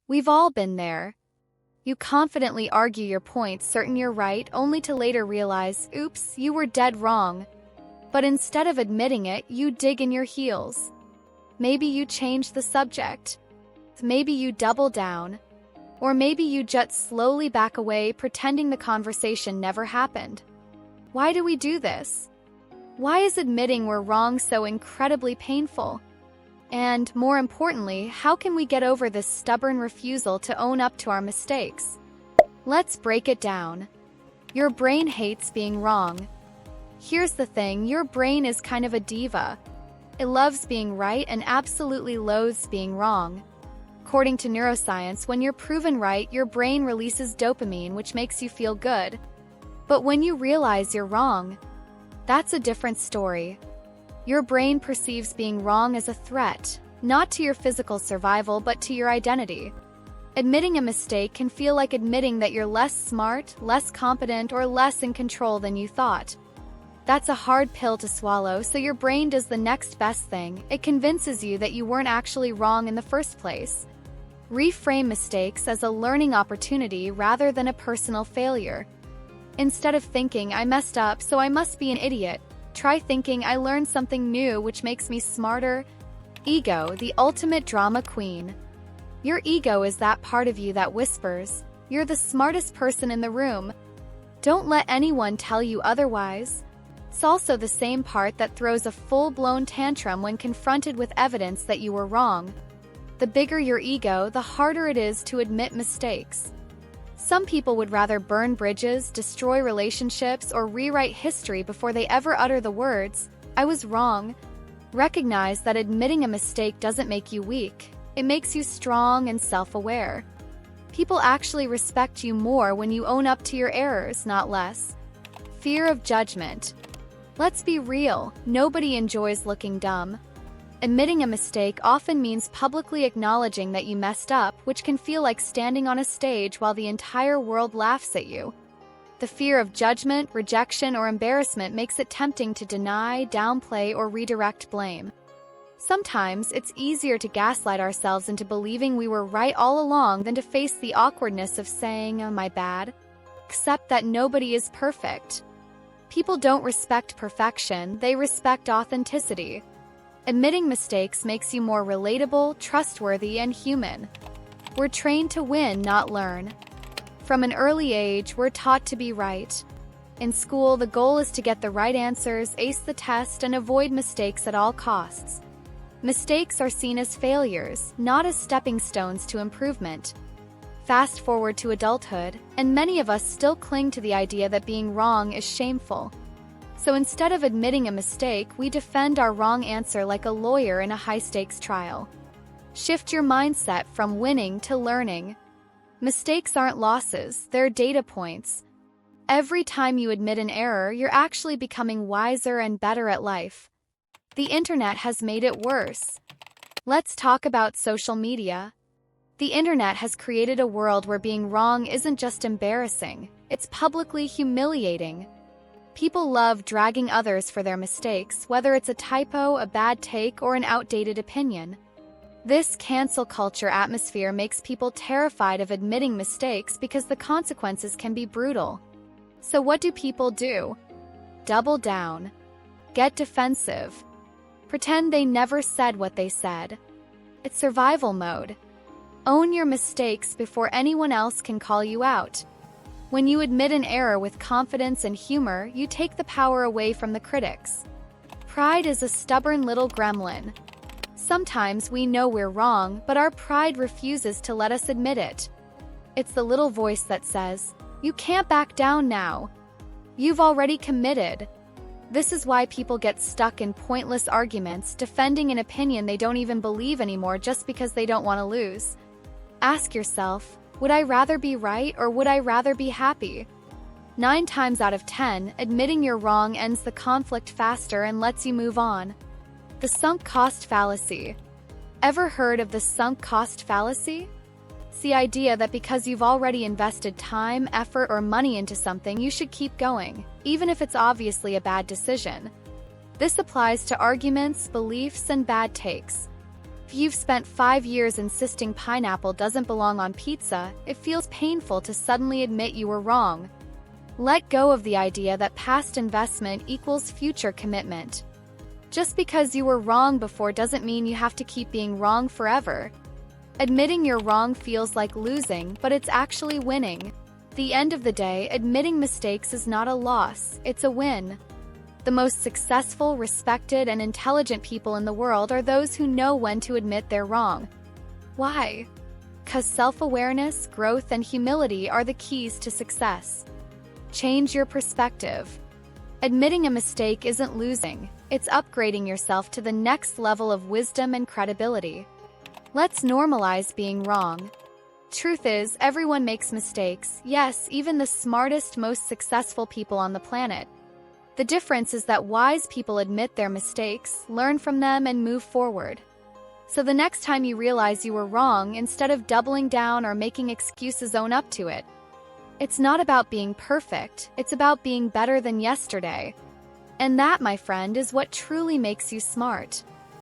We've all been there. You confidently argue your point, certain you're right, only to later realize, oops, you were dead wrong. But instead of admitting it, you dig in your heels. Maybe you change the subject. Maybe you double down. Or maybe you just slowly back away, pretending the conversation never happened. Why do we do this? Why is admitting we're wrong so incredibly painful? And, more importantly, how can we get over this stubborn refusal to own up to our mistakes? Let's break it down. Your brain hates being wrong. Here's the thing, your brain is kind of a diva. It loves being right and absolutely loathes being wrong. According to neuroscience, when you're proven right, your brain releases dopamine, which makes you feel good. But when you realize you're wrong, that's a different story. Your brain perceives being wrong as a threat, not to your physical survival, but to your identity. Admitting a mistake can feel like admitting that you're less smart, less competent, or less in control than you thought. That's a hard pill to swallow, so your brain does the next best thing. It convinces you that you weren't actually wrong in the first place. Reframe mistakes as a learning opportunity rather than a personal failure. Instead of thinking, I messed up, so I must be an idiot, try thinking, I learned something new which makes me smarter. Ego, the ultimate drama queen. Your ego is that part of you that whispers, you're the smartest person in the room. Don't let anyone tell you otherwise. It's also the same part that throws a full-blown tantrum when confronted with evidence that you were wrong. The bigger your ego, the harder it is to admit mistakes. Some people would rather burn bridges, destroy relationships, or rewrite history before they ever utter the words, I was wrong. Recognize that admitting a mistake doesn't make you weak. It makes you strong and self-aware. People actually respect you more when you own up to your errors, not less. Fear of judgment. Let's be real, nobody enjoys looking dumb. Admitting a mistake often means publicly acknowledging that you messed up, which can feel like standing on a stage while the entire world laughs at you. The fear of judgment, rejection, or embarrassment makes it tempting to deny, downplay, or redirect blame. Sometimes it's easier to gaslight ourselves into believing we were right all along than to face the awkwardness of saying, oh, my bad. Accept that nobody is perfect. People don't respect perfection, they respect authenticity. Admitting mistakes makes you more relatable, trustworthy, and human. We're trained to win, not learn. From an early age, we're taught to be right. In school, the goal is to get the right answers, ace the test, and avoid mistakes at all costs. Mistakes are seen as failures, not as stepping stones to improvement. Fast forward to adulthood, and many of us still cling to the idea that being wrong is shameful. So instead of admitting a mistake, we defend our wrong answer like a lawyer in a high-stakes trial. Shift your mindset from winning to learning. Mistakes aren't losses, they're data points. Every time you admit an error, you're actually becoming wiser and better at life. The internet has made it worse. Let's talk about social media. The internet has created a world where being wrong isn't just embarrassing, it's publicly humiliating. People love dragging others for their mistakes, whether it's a typo, a bad take, or an outdated opinion. This cancel culture atmosphere makes people terrified of admitting mistakes because the consequences can be brutal. So what do people do? Double down. Get defensive. Pretend they never said what they said. It's survival mode. Own your mistakes before anyone else can call you out. When you admit an error with confidence and humor, you take the power away from the critics. Pride is a stubborn little gremlin. Sometimes we know we're wrong, but our pride refuses to let us admit it. It's the little voice that says, you can't back down now. You've already committed. This is why people get stuck in pointless arguments, defending an opinion they don't even believe anymore just because they don't want to lose. Ask yourself, would I rather be right or would I rather be happy? 9 times out of 10, admitting you're wrong ends the conflict faster and lets you move on. The sunk cost fallacy. Ever heard of the sunk cost fallacy? It's the idea that because you've already invested time, effort, or money into something, you should keep going, even if it's obviously a bad decision. This applies to arguments, beliefs, and bad takes. If you've spent 5 years insisting pineapple doesn't belong on pizza, it feels painful to suddenly admit you were wrong. Let go of the idea that past investment equals future commitment. Just because you were wrong before doesn't mean you have to keep being wrong forever. Admitting you're wrong feels like losing, but it's actually winning. At the end of the day, admitting mistakes is not a loss, it's a win. The most successful, respected, and intelligent people in the world are those who know when to admit they're wrong. Why? Because self-awareness, growth, and humility are the keys to success. Change your perspective. Admitting a mistake isn't losing, it's upgrading yourself to the next level of wisdom and credibility. Let's normalize being wrong. Truth is, everyone makes mistakes, yes, even the smartest, most successful people on the planet. The difference is that wise people admit their mistakes, learn from them, and move forward. So the next time you realize you were wrong, instead of doubling down or making excuses, own up to it. It's not about being perfect, it's about being better than yesterday. And that, my friend, is what truly makes you smart.